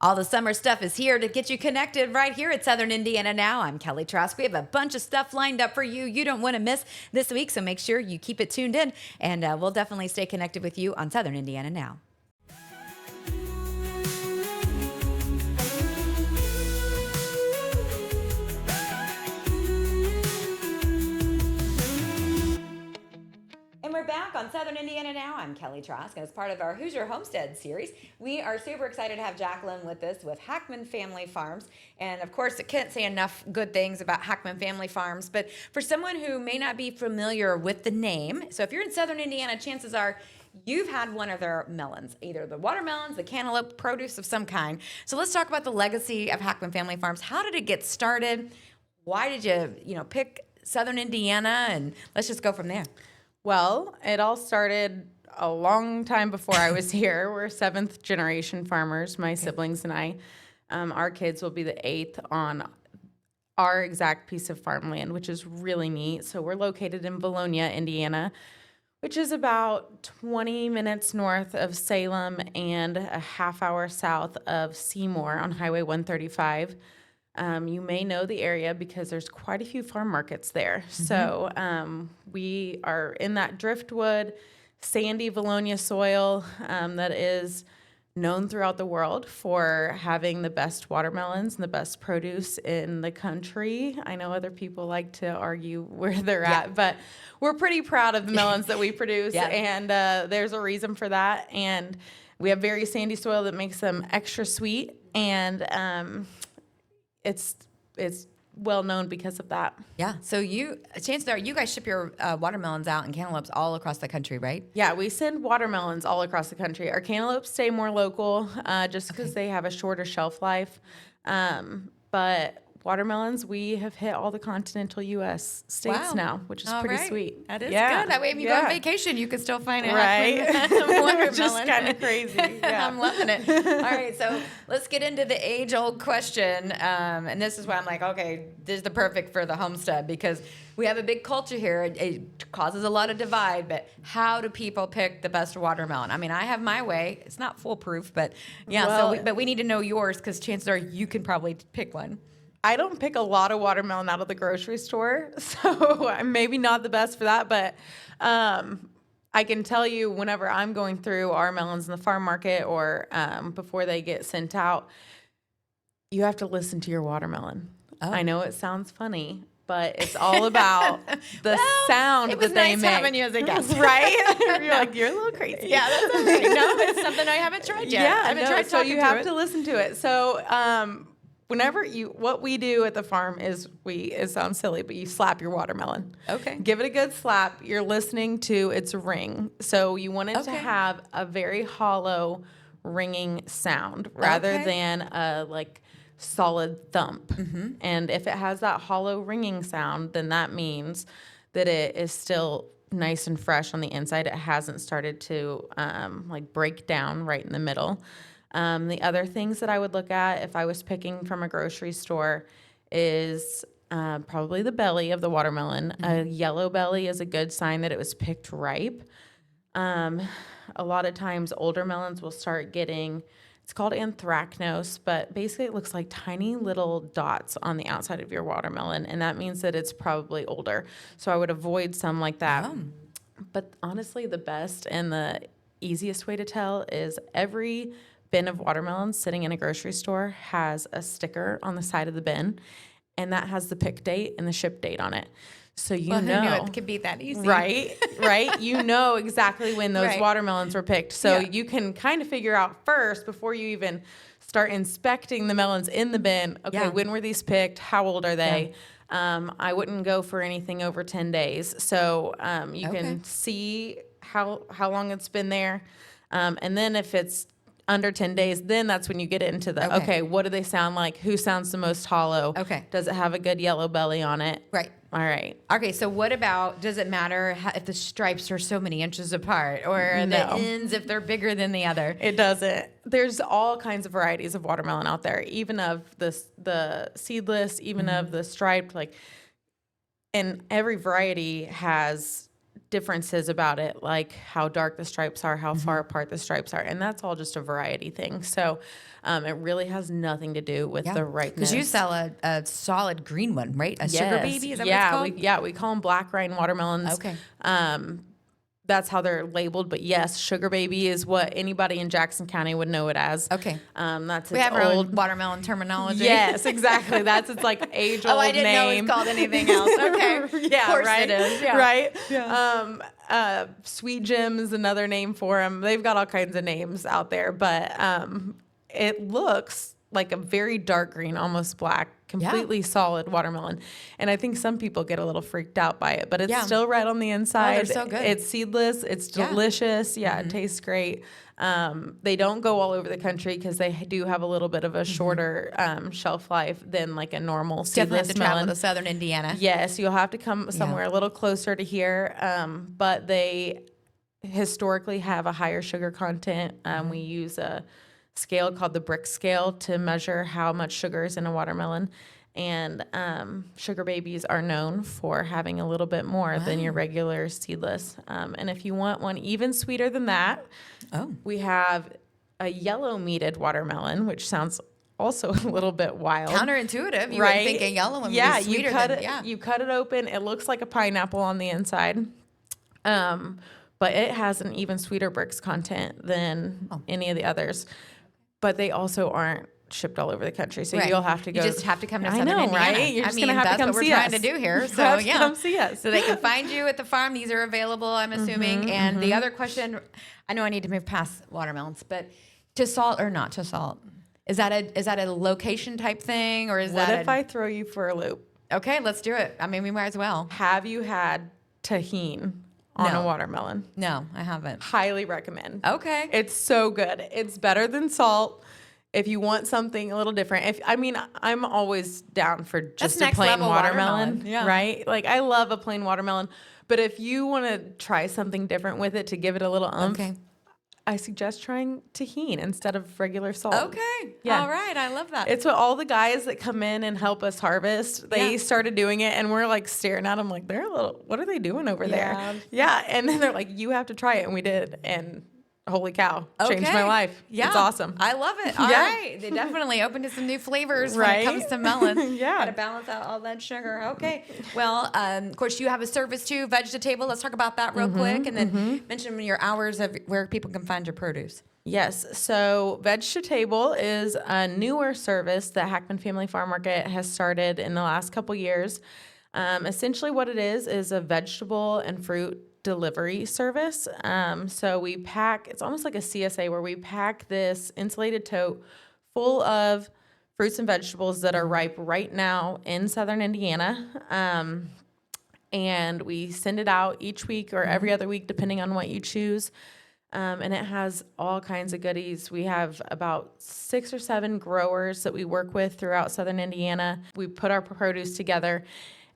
All the summer stuff is here to get you connected right here at Southern Indiana Now. I'm Kelly Trask. We have a bunch of stuff lined up for you don't want to miss this week, so make sure you keep it tuned in, and we'll definitely stay connected with you on Southern Indiana Now. And we're back on Southern Indiana Now. I'm Kelly Trask. As part of our Who's Your Homestead series, we are super excited to have Jacqueline with us with Hackman Family Farms. And of course, I can't say enough good things about Hackman Family Farms, but for someone who may not be familiar with the name, so if you're in Southern Indiana, chances are you've had one of their melons, either the watermelons, the cantaloupe, produce of some kind. So let's talk about the legacy of Hackman Family Farms. How did it get started? Why did you pick Southern Indiana? And let's just go from there. Well, it all started a long time before I was here. We're seventh generation farmers, my siblings and I. Our kids will be the eighth on our exact piece of farmland, which is really neat. So we're located in Bologna, Indiana, which is about 20 minutes north of Salem and a half hour south of Seymour on Highway 135. You may know the area because there's quite a few farm markets there. Mm-hmm. So we are in that driftwood, sandy Bologna soil that is known throughout the world for having the best watermelons and the best produce in the country. I know other people like to argue where they're at, but we're pretty proud of the melons that we produce, and there's a reason for that. And we have very sandy soil that makes them extra sweet, and it's well known because of that. Yeah. So chances are you guys ship your watermelons out and cantaloupes all across the country, right? Yeah, we send watermelons all across the country. Our cantaloupes stay more local just because they have a shorter shelf life. But watermelons, we have hit all the continental U.S. states now, which is pretty sweet. That is good. That way, if you go on vacation, you can still find it. Right. Watermelon. Just kind of crazy. Yeah. I'm loving it. All right, so let's get into the age-old question. And this is why I'm like, okay, this is the perfect for the homestead because we have a big culture here. It causes a lot of divide, but how do people pick the best watermelon? I mean, I have my way. It's not foolproof, but but we need to know yours because chances are you can probably pick one. I don't pick a lot of watermelon out of the grocery store, so I'm maybe not the best for that, but I can tell you whenever I'm going through our melons in the farm market or before they get sent out, you have to listen to your watermelon. Oh. I know it sounds funny, but it's all about the sound that they make. It was nice having you as a guest. Right? You're like, you're a little crazy. Yeah, that's all right. No, it's something I haven't tried yet. Yeah, I haven't tried so you have to listen to it. So whenever what we do at the farm is it sounds silly, but you slap your watermelon. Okay. Give it a good slap. You're listening to its ring. So you want it to have a very hollow ringing sound rather than a solid thump. Mm-hmm. And if it has that hollow ringing sound, then that means that it is still nice and fresh on the inside. It hasn't started to break down right in the middle. The other things that I would look at if I was picking from a grocery store is probably the belly of the watermelon. Mm-hmm. A yellow belly is a good sign that it was picked ripe. A lot of times older melons will start getting, it's called anthracnose, but basically it looks like tiny little dots on the outside of your watermelon, and that means that it's probably older. So I would avoid some like that. Oh. But honestly, the best and the easiest way to tell is every bin of watermelons sitting in a grocery store has a sticker on the side of the bin, and that has the pick date and the ship date on it. So who knew it could be that easy. Right. You know exactly when those watermelons were picked. So you can kind of figure out first before you even start inspecting the melons in the bin. Okay, when were these picked? How old are they? I wouldn't go for anything over 10 days. So you can see how long it's been there. And then if it's under 10 days, then that's when you get into the, what do they sound like? Who sounds the most hollow? Okay. Does it have a good yellow belly on it? Right. All right. Okay, so what about, does it matter if the stripes are so many inches apart or the ends if they're bigger than the other? It doesn't. There's all kinds of varieties of watermelon out there, even of the seedless, even of the striped, and every variety has differences about it, like how dark the stripes are, how far apart the stripes are, and that's all just a variety thing. So it really has nothing to do with the ripeness. Because you sell a solid green one, right? A sugar baby, is that what it's called? We call them black rind watermelons. Okay. That's how they're labeled. But yes, sugar baby is what anybody in Jackson County would know it as. Okay. That's we its have our own watermelon terminology. Yes, exactly. That's its like age old name. Oh, I didn't know it was called anything else. Okay. Yeah, of course right. it is. Yeah. Right. Yeah. Sweet Jim is another name for them. They've got all kinds of names out there, but it looks like a very dark green, almost black, completely solid watermelon. And I think some people get a little freaked out by it, but it's still red on the inside. Oh, they're so good. It's seedless. It's delicious. Yeah, it tastes great. They don't go all over the country because they do have a little bit of a shorter shelf life than like a normal seedless Definitely have to travel melon. to southern Indiana. Yes, you'll have to come somewhere a little closer to here, but they historically have a higher sugar content. We use a scale called the brick scale to measure how much sugar is in a watermelon. And sugar babies are known for having a little bit more than your regular seedless. And if you want one even sweeter than that, we have a yellow meated watermelon, which sounds also a little bit wild. Counterintuitive. You would think a yellow one would be sweeter you cut it open. It looks like a pineapple on the inside. But it has an even sweeter bricks content than any of the others. But they also aren't shipped all over the country, so you'll have to go. You just have to come to Southern Indiana. Right? You're just gonna have to come see us. That's what we're trying to do here. So yeah, come see us. So they can find you at the farm. These are available, I'm assuming. And the other question, I know I need to move past watermelons, but to salt or not to salt? Is that a location type thing, or is what if I throw you for a loop? Okay, let's do it. I mean, we might as well. Have you had tahini on a watermelon? No, I haven't. Highly recommend. Okay. It's so good. It's better than salt. If you want something a little different, I'm always down for just a plain watermelon, right? Like I love a plain watermelon, but if you want to try something different with it to give it a little oomph, I suggest trying tahini instead of regular salt. Okay. Yeah. All right. I love that. It's what all the guys that come in and help us harvest, they started doing it, and we're like staring at them like, what are they doing over there? Yeah. And then they're like, you have to try it. And we did. And holy cow, changed my life. Yeah. It's awesome. I love it. All right. They definitely opened to some new flavors when it comes to melons. Got to balance out all that sugar. Okay. Well, of course, you have a service too, Veg-to-Table. Let's talk about that real quick. And then mention your hours of where people can find your produce. Yes. So Veg-to-Table is a newer service that Hackman Family Farm Market has started in the last couple years. Essentially what it is a vegetable and fruit delivery service. So we pack, it's almost like a CSA where we pack this insulated tote full of fruits and vegetables that are ripe right now in southern Indiana. And we send it out each week or every other week, depending on what you choose. And it has all kinds of goodies. We have about 6 or 7 growers that we work with throughout southern Indiana. We put our produce together,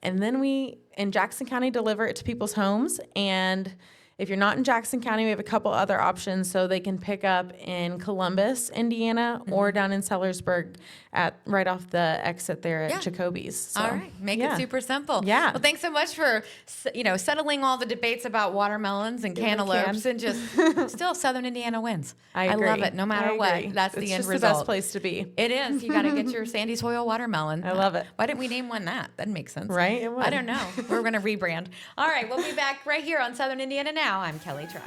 and then we, in Jackson County, deliver it to people's homes. And if you're not in Jackson County, we have a couple other options. So they can pick up in Columbus, Indiana, or down in Sellersburg right off the exit there at Jacoby's. So, all right. Make it super simple. Yeah. Well, thanks so much for, settling all the debates about watermelons and cantaloupes and just still Southern Indiana wins. I agree. love it. No matter what. That's the end result. It's just the best place to be. It is. You got to get your sandy soil watermelon. I love it. Why didn't we name one that? That makes sense. Right? It would. I don't know. We're going to rebrand. All right. We'll be back right here on Southern Indiana Now. I'm Kelly Try.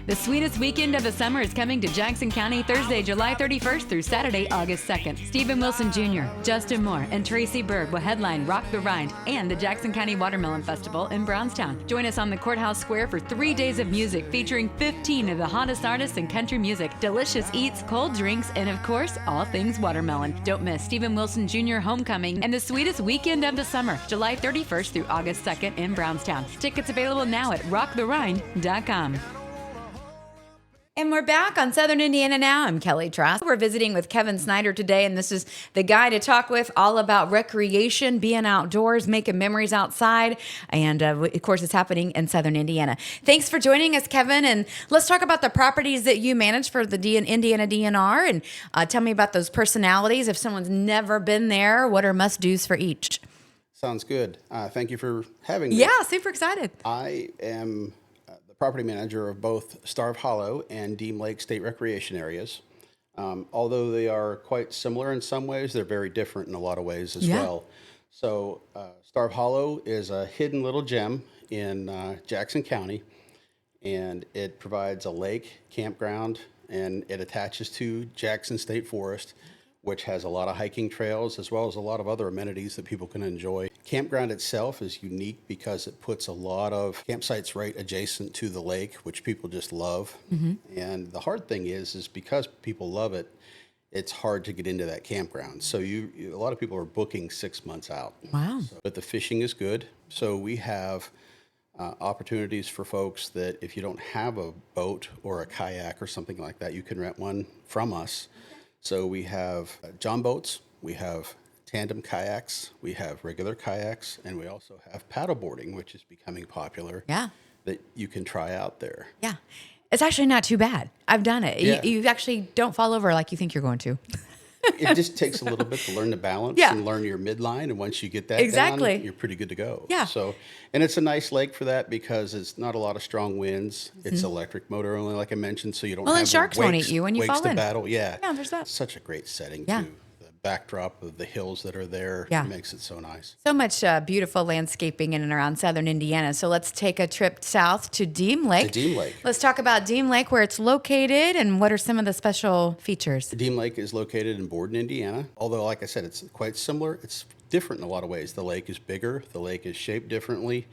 The sweetest weekend of the summer is coming to Jackson County Thursday, July 31st through Saturday, August 2nd. Stephen Wilson Jr., Justin Moore, and Tracey Berg will headline Rock the Rind and the Jackson County Watermelon Festival in Brownstown. Join us on the Courthouse Square for 3 days of music featuring 15 of the hottest artists in country music, delicious eats, cold drinks, and of course, all things watermelon. Don't miss Stephen Wilson Jr. Homecoming and the sweetest weekend of the summer, July 31st through August 2nd in Brownstown. Tickets available now at rocktherind.com. And we're back on Southern Indiana Now. I'm Kelly Trask. We're visiting with Kevin Snyder today, and this is the guy to talk with all about recreation, being outdoors, making memories outside, and of course, it's happening in Southern Indiana. Thanks for joining us, Kevin, and let's talk about the properties that you manage for the Indiana DNR, and tell me about those personalities. If someone's never been there, what are must-dos for each? Sounds good. Thank you for having me. Yeah, super excited. I am property manager of both Starve Hollow and Deam Lake State Recreation areas. Although they are quite similar in some ways, they're very different in a lot of ways as well. So Starve Hollow is a hidden little gem in Jackson County, and it provides a lake, campground, and it attaches to Jackson State Forest, which has a lot of hiking trails as well as a lot of other amenities that people can enjoy. Campground itself is unique because it puts a lot of campsites right adjacent to the lake, which people just love. And the hard thing is because people love it, it's hard to get into that campground. So a lot of people are booking 6 months out. Wow. But the fishing is good. So we have opportunities for folks that if you don't have a boat or a kayak or something like that, you can rent one from us. So we have john boats, we have tandem kayaks, we have regular kayaks, and we also have paddleboarding, which is becoming popular. Yeah. That you can try out there. Yeah. It's actually not too bad. I've done it. Yeah. You actually don't fall over like you think you're going to. It just takes a little bit to learn the balance and learn your midline, and once you get that down, you're pretty good to go. Yeah. So, and it's a nice lake for that because it's not a lot of strong winds. It's electric motor only, like I mentioned, so you don't have and sharks won't eat you when you fall to in. battle. Yeah. Yeah, there's that. Such a great setting Yeah. too. The backdrop of the hills that are there makes it so nice. So much beautiful landscaping in and around Southern Indiana. So let's take a trip south to Deam Lake. Deam Lake. Let's talk about Deam Lake, where it's located, and what are some of the special features? Deam Lake is located in Borden, Indiana. Although, like I said, it's quite similar. It's different in a lot of ways. The lake is bigger. The lake is shaped differently.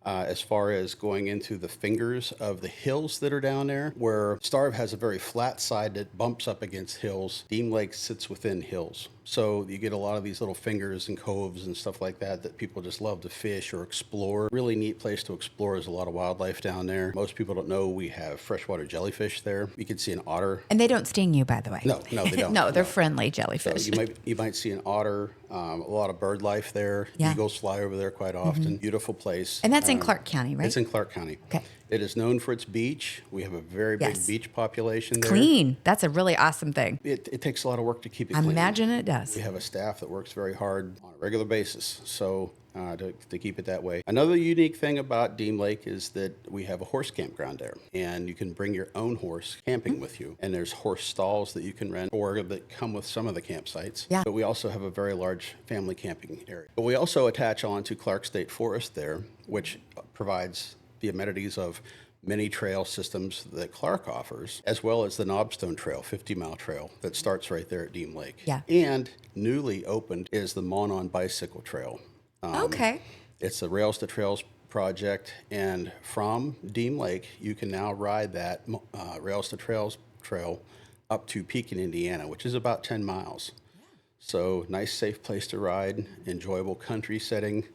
As far as going into the fingers of the hills that are down there, where Starve has a very flat side that bumps up against hills, Deam Lake sits within hills. So you get a lot of these little fingers and coves and stuff like that people just love to fish or explore. Really neat place to explore. There's a lot of wildlife down there. Most people don't know we have freshwater jellyfish there. You can see an otter. And they don't sting you, by the way. No, they don't. No, they're friendly jellyfish. So you might see an otter, a lot of bird life there. Yeah. Eagles fly over there quite often. Beautiful place. And that's in Clark County, right? It's in Clark County. Okay. It is known for its beach. We have a very big beach population there. Clean. That's a really awesome thing. It takes a lot of work to keep it I clean. imagine it does. We have a staff that works very hard on a regular basis, so to keep it that way. Another unique thing about Deam Lake is that we have a horse campground there, and you can bring your own horse camping with you. And there's horse stalls that you can rent or that come with some of the campsites. Yeah. But we also have a very large family camping area. But we also attach on to Clark State Forest there, which provides the amenities of many trail systems that Clark offers, as well as the Knobstone Trail, 50-mile trail that starts right there at Deam Lake. Yeah. And newly opened is the Monon Bicycle Trail. Okay. It's the Rails to Trails project, and from Deam Lake, you can now ride that Rails to Trails trail up to Pekin, Indiana, which is about 10 miles. So nice, safe place to ride, enjoyable country setting,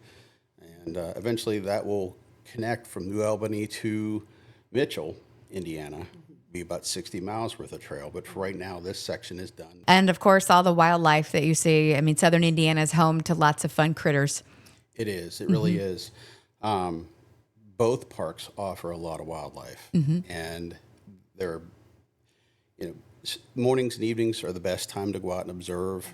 and eventually that will connect from New Albany to Mitchell, Indiana. Be about 60 miles worth of trail, but for right now, this section is done. And of course, all the wildlife that you see. I mean, Southern Indiana is home to lots of fun critters. It is. It really is. Both parks offer a lot of wildlife, and they're, mornings and evenings are the best time to go out and observe.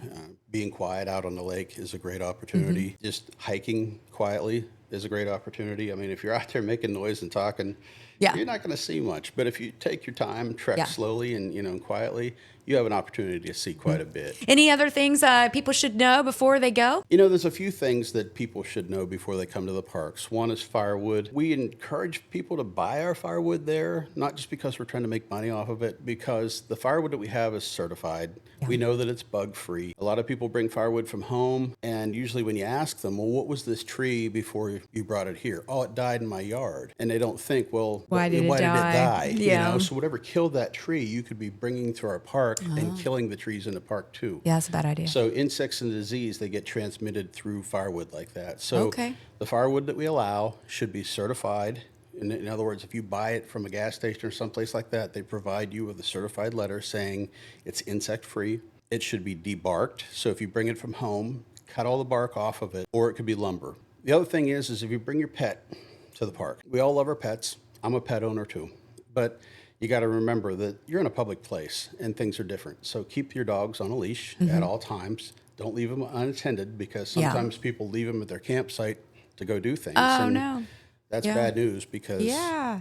Being quiet out on the lake is a great opportunity. Just hiking quietly is a great opportunity. I mean, if you're out there making noise and talking, you're not going to see much. But if you take your time, trek slowly and quietly, you have an opportunity to see quite a bit. Any other things people should know before they go? There's a few things that people should know before they come to the parks. One is firewood. We encourage people to buy our firewood there, not just because we're trying to make money off of it, because the firewood that we have is certified. We know that it's bug-free. A lot of people bring firewood from home, and usually when you ask them, well, what was this tree before you brought it here? Oh, it died in my yard. And they don't think, well, why did it die? Yeah. So whatever killed that tree, you could be bringing to our park and killing the trees in the park too. Yeah, that's a bad idea. So insects and disease, they get transmitted through firewood like that. So the firewood that we allow should be certified In other words, if you buy it from a gas station or someplace like that, they provide you with a certified letter saying it's insect-free. It should be debarked. So if you bring it from home, cut all the bark off of it, or it could be lumber. The other thing is if you bring your pet to the park, we all love our pets. I'm a pet owner too. But you got to remember that you're in a public place and things are different. So keep your dogs on a leash at all times. Don't leave them unattended because sometimes people leave them at their campsite to go do things. Oh, and no. That's bad news because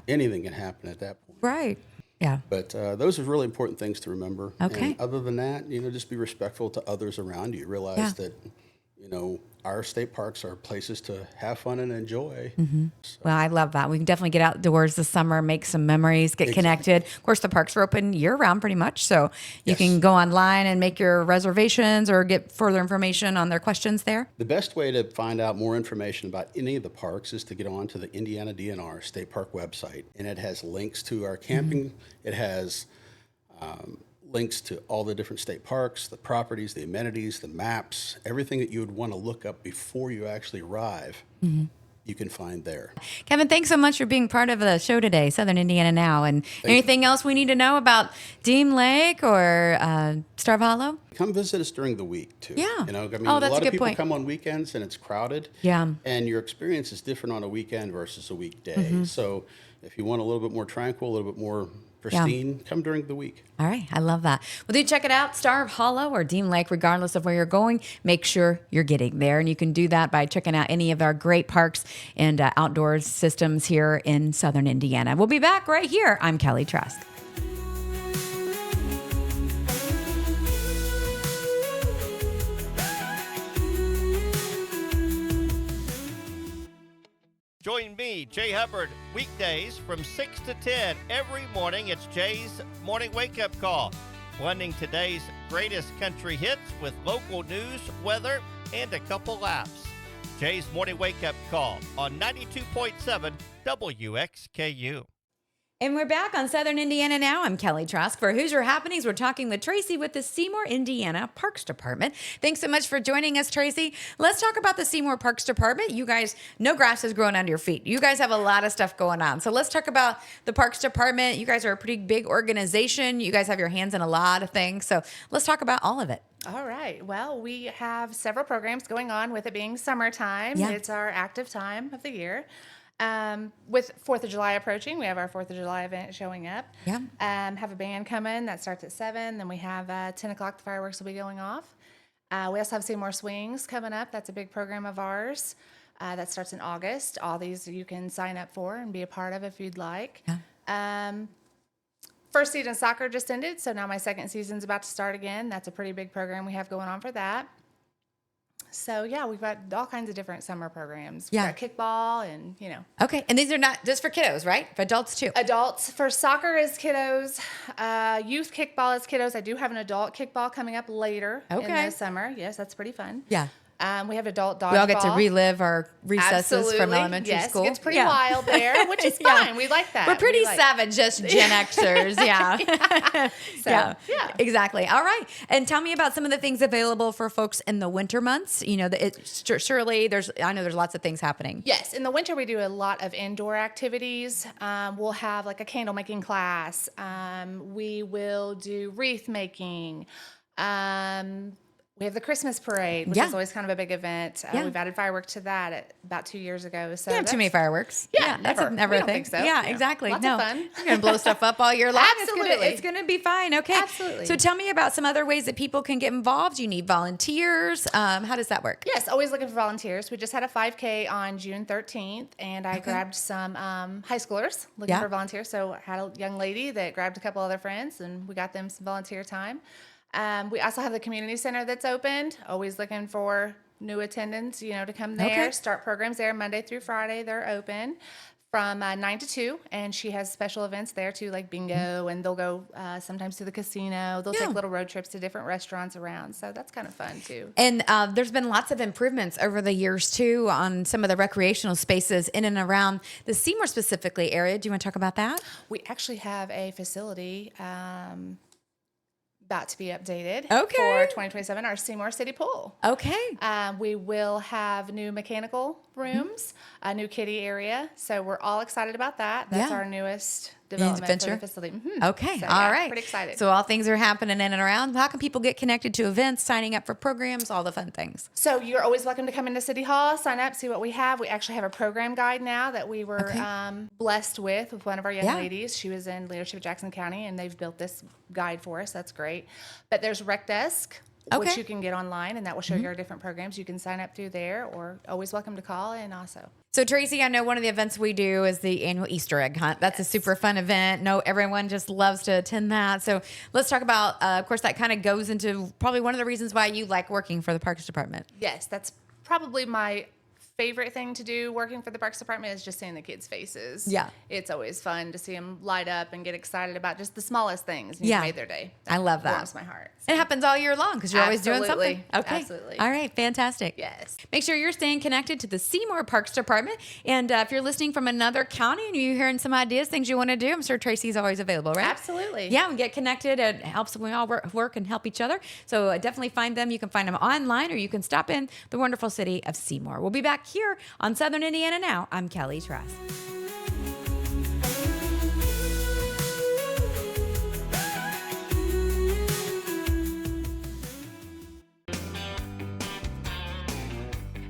anything can happen at that point. Right. Yeah. But those are really important things to remember. Okay. And other than that, just be respectful to others around you. Realize that, our state parks are places to have fun and enjoy. So. Well, I love that. We can definitely get outdoors this summer, make some memories, get connected. Of course, the parks are open year-round pretty much, so you can go online and make your reservations or get further information on their questions there. The best way to find out more information about any of the parks is to get on to the Indiana DNR State Park website, and it has links to our camping. It has links to all the different state parks, the properties, the amenities, the maps, everything that you would want to look up before you actually arrive, you can find there. Kevin, thanks so much for being part of the show today, Southern Indiana Now. And anything else we need to know about Deam Lake or Starve Hollow? Come visit us during the week, too. Yeah. A that's lot a of good people point. come on weekends, and it's crowded. Yeah. And your experience is different on a weekend versus a weekday. So if you want a little bit more tranquil, a little bit more pristine, come during the week. All right. I love that. Well, do check it out, Starve Hollow or Deam Lake, regardless of where you're going. Make sure you're getting there. And you can do that by checking out any of our great parks and outdoors systems here in Southern Indiana. We'll be back right here. I'm Kelly Trask. Join me, Jay Hubbard, weekdays from 6 to 10 every morning. It's Jay's Morning Wake Up Call, blending today's greatest country hits with local news, weather, and a couple laughs. Jay's Morning Wake Up Call on 92.7 WXKU. And we're back on Southern Indiana Now. I'm Kelly Trask. For Hoosier Happenings, we're talking with Tracey with the Seymour, Indiana Parks Department. Thanks so much for joining us, Tracey. Let's talk about the Seymour Parks Department. You guys, no grass is growing under your feet. You guys have a lot of stuff going on. So let's talk about the Parks Department. You guys are a pretty big organization. You guys have your hands in a lot of things. So let's talk about all of it. All right. Well, we have several programs going on with it being summertime. Yeah. It's our active time of the year. With 4th of July approaching, we have our 4th of July event showing up. Yeah. Have a band coming that starts at 7. Then we have 10 o'clock, the fireworks will be going off. We also have Seymour Swings coming up. That's a big program of ours that starts in August. All these you can sign up for and be a part of if you'd like. Yeah. First season soccer just ended, so now my second season's about to start again. That's a pretty big program we have going on for that. So, yeah, we've got all kinds of different summer programs. We've got kickball and, Okay. And these are not just for kiddos, right? For adults, too. Adults. For soccer is kiddos. Youth kickball is kiddos. I do have an adult kickball coming up later in the summer. Yes, that's pretty fun. Yeah. We have adult dodgeball. We all get to relive our recesses from elementary school. It's pretty wild there, which is fine. We like that. We're pretty savage, just Gen Xers. Yeah. Yeah, exactly. All right. And tell me about some of the things available for folks in the winter months. Surely I know there's lots of things happening. Yes. In the winter, we do a lot of indoor activities. We'll have like a candle making class. We will do wreath making. We have the Christmas parade, which is always kind of a big event. We've added fireworks to that about 2 years ago. So you have too many fireworks. Yeah, that's never. never We a don't thing. think so. Yeah, exactly. Lots of fun. You're going to blow stuff up all year long. Absolutely. It's going to be fine. Okay. Absolutely. So tell me about some other ways that people can get involved. You need volunteers. How does that work? Yes, always looking for volunteers. We just had a 5K on June 13th, and I grabbed some high schoolers looking for volunteers. So I had a young lady that grabbed a couple other friends, and we got them some volunteer time. We also have the community center that's opened, always looking for new attendants, to come there, start programs there Monday through Friday. They're open from 9 to 2, and she has special events there too, like bingo, and they'll go sometimes to the casino. They'll take little road trips to different restaurants around, so that's kind of fun too. And there's been lots of improvements over the years too on some of the recreational spaces in and around the Seymour specifically area. Do you want to talk about that? We actually have a facility about to be updated Okay. for 2027, our Seymour City Pool. Okay. We will have new mechanical rooms, a new kiddie area. So we're all excited about that. That's Yeah. our newest development for Adventure? the facility. Okay. So, All yeah, right. pretty excited. So all things are happening in and around. How can people get connected to events, signing up for programs, all the fun things? So you're always welcome to come into City Hall, sign up, see what we have. We actually have a program guide now that we were blessed with one of our young Yeah. ladies. She was in leadership of Jackson County, and they've built this guide for us. That's great. But there's Rec Desk, which Okay. you can get online, and that will show you our different programs. You can sign up through there, or always welcome to call in also. So Tracey, I know one of the events we do is the annual Easter egg hunt. That's a super fun event. No, everyone just loves to attend that. So let's talk about, of course, that kind of goes into probably one of the reasons why you like working for the Parks Department. Yes, that's probably my favorite thing to do working for the Parks Department is just seeing the kids' faces. Yeah. It's always fun to see them light up and get excited about just the smallest things. And Yeah. You've made their day. I love that. Warms my heart. It happens all year long because you're always doing Absolutely. something. Okay. Absolutely. All right. Fantastic. Yes. Make sure you're staying connected to the Seymour Parks Department. And if you're listening from another county and you're hearing some ideas, things you want to do, I'm sure Tracy's always available, right? Absolutely. Yeah, we get connected. It helps when we all work and help each other. So definitely find them. You can find them online or you can stop in the wonderful city of Seymour. We'll be back here on Southern Indiana Now. I'm Kelly Trask.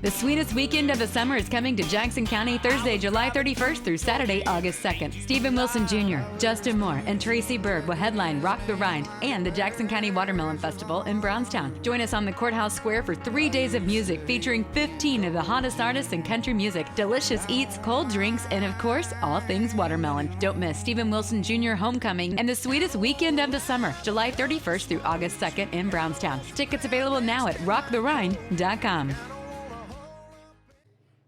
The sweetest weekend of the summer is coming to Jackson County Thursday, July 31st through Saturday, August 2nd. Stephen Wilson Jr., Justin Moore, and Tracey Berg will headline Rock the Rind and the Jackson County Watermelon Festival in Brownstown. Join us on the Courthouse Square for 3 days of music featuring 15 of the hottest artists in country music, delicious eats, cold drinks, and of course, all things watermelon. Don't miss Stephen Wilson Jr. Homecoming and the sweetest weekend of the summer, July 31st through August 2nd in Brownstown. Tickets available now at rocktherind.com.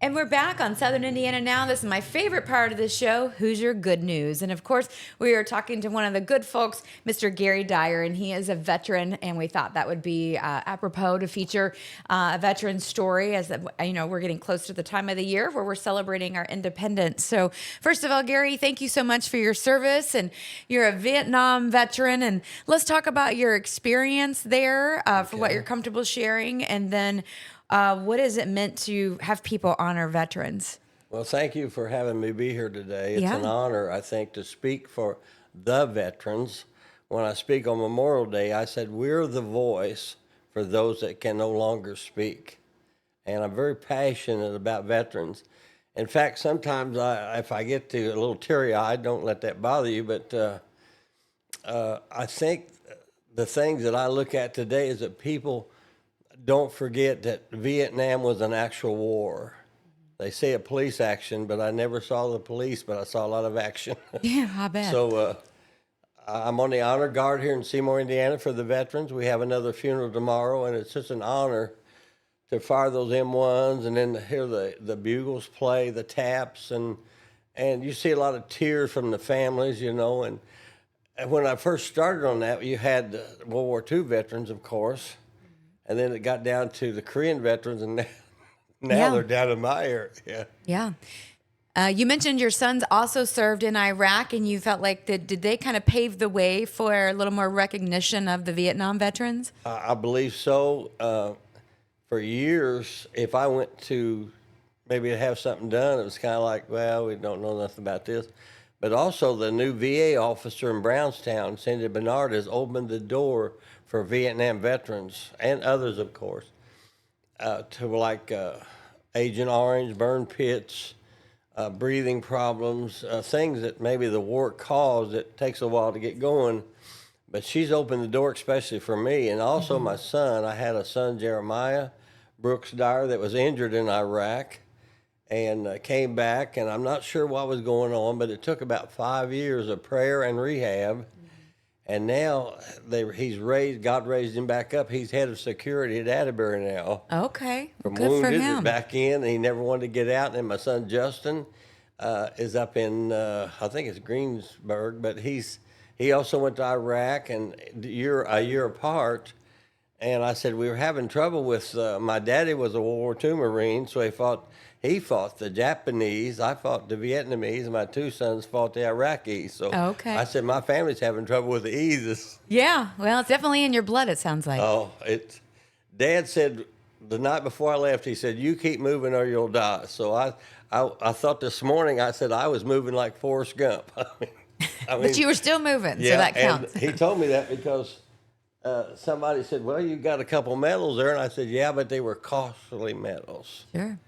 And we're back on Southern Indiana Now. This is my favorite part of the show, Who's Your Good News? And of course, we are talking to one of the good folks, Mr. Gary Dyer, and he is a veteran, and we thought that would be apropos to feature a veteran story as, you know, we're getting close to the time of the year where we're celebrating our independence. So first of all, Gary, thank you so much for your service, and you're a Vietnam veteran, and let's talk about your experience there for what you're comfortable sharing, and then what has it meant to have people honor veterans? Well, thank you for having me be here today. It's Yeah. an honor, I think, to speak for the veterans. When I speak on Memorial Day, I said, we're the voice for those that can no longer speak. And I'm very passionate about veterans. In fact, sometimes if I get to a little teary-eyed, don't let that bother you, but I think the things that I look at today is that people don't forget that Vietnam was an actual war. They say a police action, but I never saw the police, but I saw a lot of action. Yeah, I bet. So I'm on the honor guard here in Seymour, Indiana for the veterans. We have another funeral tomorrow, and it's just an honor to fire those M1s and then to hear the bugles play, the taps, and you see a lot of tears from the families, you know. And when I first started on that, you had the World War II veterans, of course. And then it got down to the Korean veterans, and now they're down in my area. Yeah. You mentioned your sons also served in Iraq, and you felt like did they kind of pave the way for a little more recognition of the Vietnam veterans? I believe so. For years, if I went to maybe to have something done, it was kind of like, well, we don't know nothing about this. But also the new VA officer in Brownstown, Cindy Bernard, has opened the door for Vietnam veterans and others, of course, to like Agent Orange, burn pits, breathing problems, things that maybe the war caused that takes a while to get going. But she's opened the door especially for me. And also my son, I had a son, Jeremiah Brooks Dyer, that was injured in Iraq and came back. And I'm not sure what was going on, but it took about 5 years of prayer and rehab. And now God raised him back up. He's head of security at Atterbury now. Okay, From good for wounded him. back in, and he never wanted to get out. And my son Justin is up in I think it's Greensburg, but he also went to Iraq, and a year apart. And I said we were having trouble with my daddy was a World War II Marine, so he thought he fought the Japanese, I fought the Vietnamese, and my 2 sons fought the Iraqis. So Okay. I said, my family's having trouble with the E's. Yeah. Well, it's definitely in your blood, it sounds like. Oh, Dad said the night before I left, he said, you keep moving or you'll die. So I thought this morning, I said I was moving like Forrest Gump. I mean, But you were still moving, so that counts. And he told me that because somebody said, well, you got a couple medals there. And I said, yeah, but they were costly medals. Sure.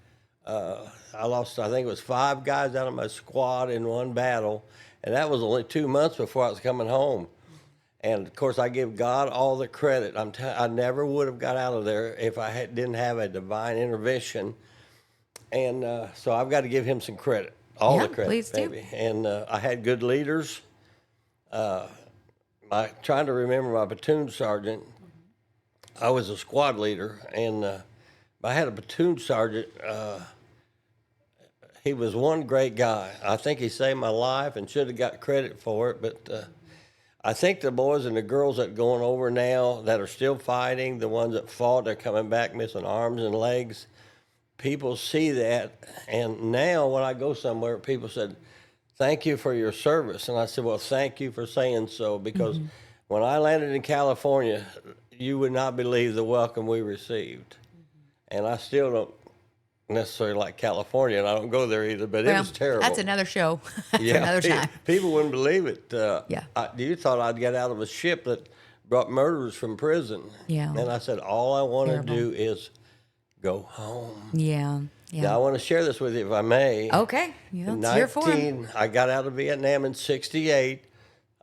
I lost, I think it was 5 guys out of my squad in one battle. And that was only 2 months before I was coming home. And of course, I give God all the credit. I never would have got out of there if I didn't have a divine intervention. And so I've got to give him some credit, all the credit, please do. baby. And I had good leaders. Trying to remember my platoon sergeant. I was a squad leader, and I had a platoon sergeant. He was one great guy. I think he saved my life and should have got credit for it. But I think the boys and the girls that are going over now that are still fighting, the ones that fought, they're coming back missing arms and legs. People see that, and now when I go somewhere, people said, thank you for your service. And I said, well, thank you for saying so, because when I landed in California, you would not believe the welcome we received. And I still don't necessarily like California, and I don't go there either, but it was terrible. That's another show. That's Yeah, another time. people wouldn't believe it. Yeah. You thought I'd get out of a ship that brought murderers from prison. Yeah. And I said, all I want to Terrible. do is go home. Yeah. Now, I Yeah. want to share this with you, if I may. Okay. Yeah, it's here for him. I got out of Vietnam in '68.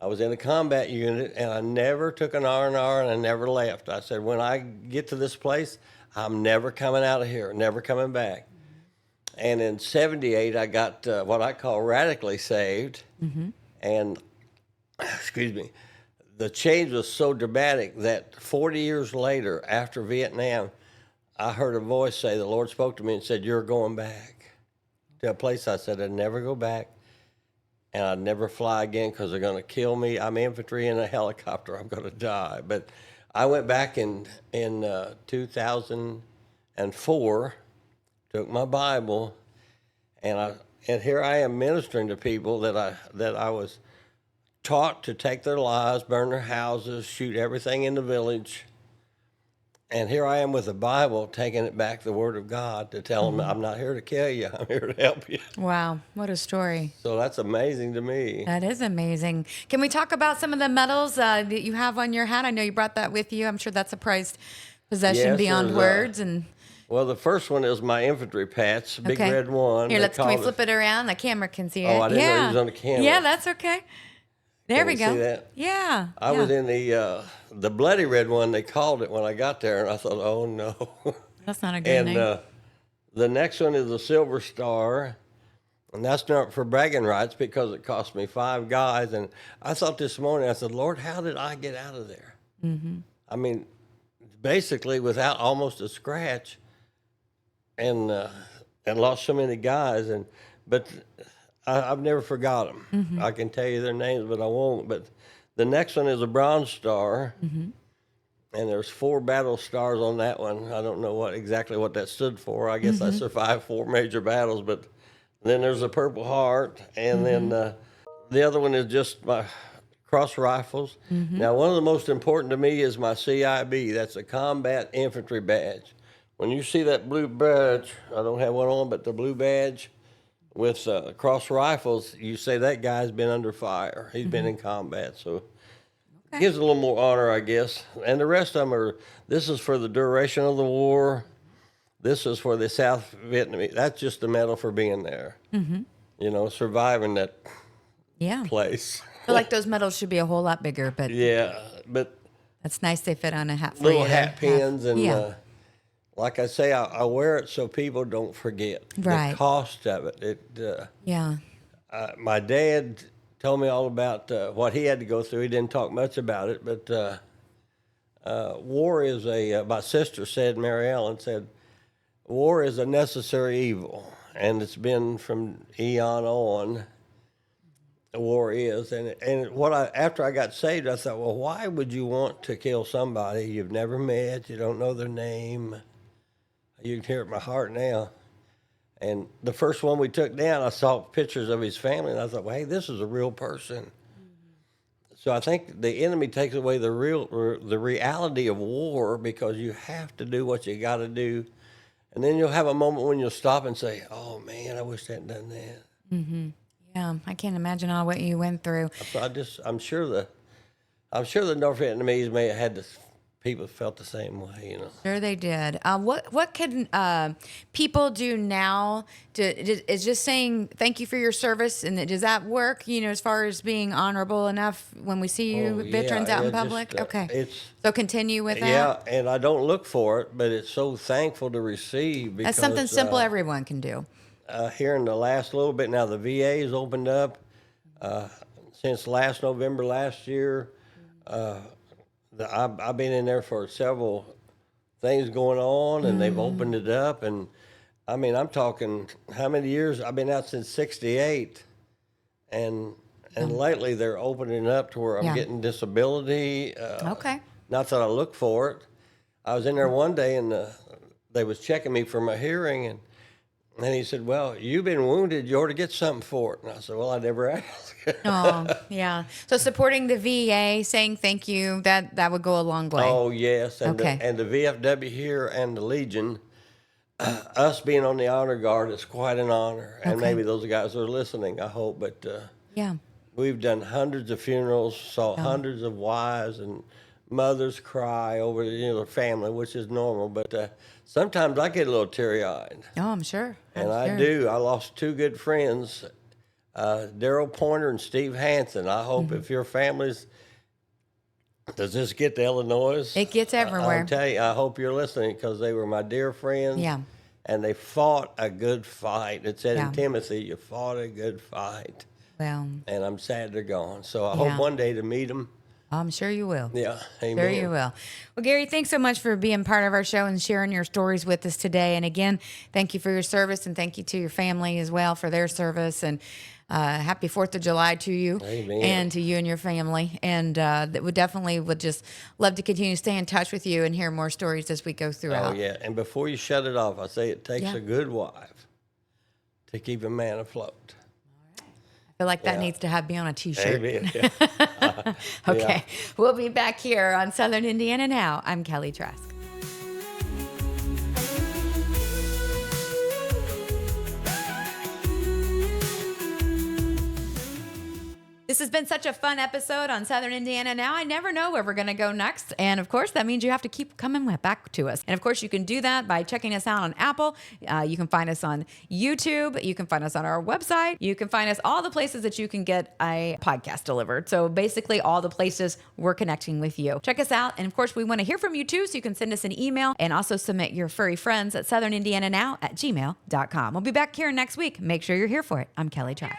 I was in a combat unit, and I never took an R&R, and I never left. I said, when I get to this place, I'm never coming out of here, never coming back. And in '78, I got what I call radically saved. And, excuse me, the change was so dramatic that 40 years later, after Vietnam, I heard a voice say, the Lord spoke to me and said, you're going back to a place. I said, I'd never go back, and I'd never fly again because they're going to kill me. I'm infantry in a helicopter. I'm going to die. But I went back in 2004, took my Bible, and here I am ministering to people that I was taught to take their lives, burn their houses, shoot everything in the village. And here I am with the Bible, taking it back, the Word of God, to tell them, I'm not here to kill you. I'm here to help you. Wow. What a story. So that's amazing to me. That is amazing. Can we talk about some of the medals that you have on your hat? I know you brought that with you. I'm sure that's a prized possession Yes, beyond there's, words. And Well, the first one is my infantry patch, big okay. red one. Here, They can we call flip it around? The camera can see it. Oh, I didn't know yeah. it was on the camera. Yeah, that's okay. There Can we we go. see that? Yeah. I yeah. was in the bloody red one, they called it when I got there, and I thought, oh, no. That's not a good And name. the next one is the Silver Star, and that's not for bragging rights because it cost me 5 guys. And I thought this morning, I said, Lord, how did I get out of there? I mean, basically without almost a scratch, and lost so many guys. But I've never forgot them. I can tell you their names, but I won't. But the next one is a Bronze Star. And there's 4 battle stars on that one. I don't know exactly what that stood for. I guess I survived 4 major battles. But then there's a Purple Heart, and then the other one is just my cross rifles. Now, one of the most important to me is my CIB. That's a Combat Infantry Badge. When you see that blue badge, I don't have one on, but the blue badge with cross rifles, you say that guy's been under fire. He's been in combat, so it gives a little more honor, I guess. And the rest of them this is for the duration of the war. This is for the South Vietnamese. That's just a medal for being there, you know, surviving that Yeah. place. I feel like those medals should be a whole lot bigger, but Yeah, but that's nice they fit on a hat for little you. to hat have. pins and yeah. like I say, I wear it so people don't forget Right. the cost of it. Yeah. My dad told me all about what he had to go through. He didn't talk much about it, but war is my sister said, Mary Ellen said, war is a necessary evil, and it's been from eon on. War is, and after I got saved, I thought, well, why would you want to kill somebody you've never met, you don't know their name? You can hear it in my heart now. And the first one we took down, I saw pictures of his family, and I thought, well, hey, this is a real person. So I think the enemy takes away the reality of war, because you have to do what you got to do. And then you'll have a moment when you'll stop and say, oh, man, I wish I hadn't done that. Yeah, I can't imagine all what you went through. So I'm sure the North Vietnamese may have had this. People felt the same way, you know. Sure, they did. What can people do now? Is just saying thank you for your service, and does that work? You know, as far as being honorable enough when we see you veterans out in public. Okay, so continue with that. Yeah, and I don't look for it, but it's so thankful to receive. Because, that's something simple everyone can do. Here in the last little bit now, the VA has opened up since last November last year. I've been in there for several things going on, and they've opened it up. And I mean, I'm talking how many years? I've been out since '68, and lately they're opening up to where I'm getting disability. Okay. Not that I look for it. I was in there one day, and they was checking me for my hearing, and he said, well, you've been wounded. You ought to get something for it. And I said, well, I never asked. Oh, yeah. So supporting the VA, saying thank you, that would go a long way. Oh, yes. And, okay. The VFW here and the Legion, us being on the honor guard is quite an honor. And maybe those guys are listening, I hope. But we've done hundreds of funerals, saw hundreds of wives and mothers cry over their family, which is normal. But sometimes I get a little teary-eyed. Oh, I'm sure. I do. I lost two good friends, Daryl Pointer and Steve Hansen. I hope if your families, does this get to Illinois? It gets everywhere. I'll tell you, I hope you're listening, because they were my dear friends. Yeah. And they fought a good fight. It said in Timothy, you fought a good fight. Well. And I'm sad they're gone. So I hope one day to meet them. I'm sure you will. Yeah, amen. Sure you will. Well, Gary, thanks so much for being part of our show and sharing your stories with us today. And again, thank you for your service, and thank you to your family as well for their service. And happy 4th of July to you. Amen. And to you and your family. And that would definitely would just love to continue to stay in touch with you and hear more stories as we go throughout. Oh, yeah. And before you shut it off, I say it takes a good wife to keep a man afloat. I feel like that needs to be on a T-shirt. Amen. Okay. We'll be back here on Southern Indiana Now. I'm Kelly Trask. This has been such a fun episode on Southern Indiana Now. I never know where we're going to go next. And of course, that means you have to keep coming back to us. And of course, you can do that by checking us out on Apple. You can find us on YouTube. You can find us on our website. You can find us all the places that you can get a podcast delivered. So basically all the places we're connecting with you. Check us out. And of course, we want to hear from you too. So you can send us an email and also submit your furry friends at southernindiananow@gmail.com. We'll be back here next week. Make sure you're here for it. I'm Kelly Trask.